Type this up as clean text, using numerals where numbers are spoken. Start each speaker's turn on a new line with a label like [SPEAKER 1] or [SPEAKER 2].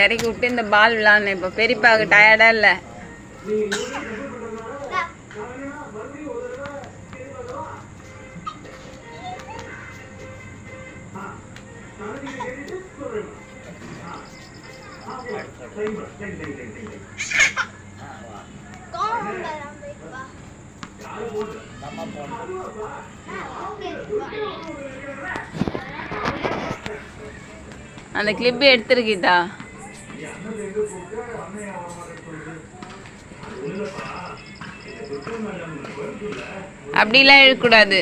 [SPEAKER 1] இறக்கி விட்டு இந்த பால் விளாட்ணும். இப்போ பெரியப்பாவுக்கு டயர்டா இல்லை. அந்த கிளிப் எடுத்துருக்கீதா? அப்படிலாம் இழுக்கக்கூடாது.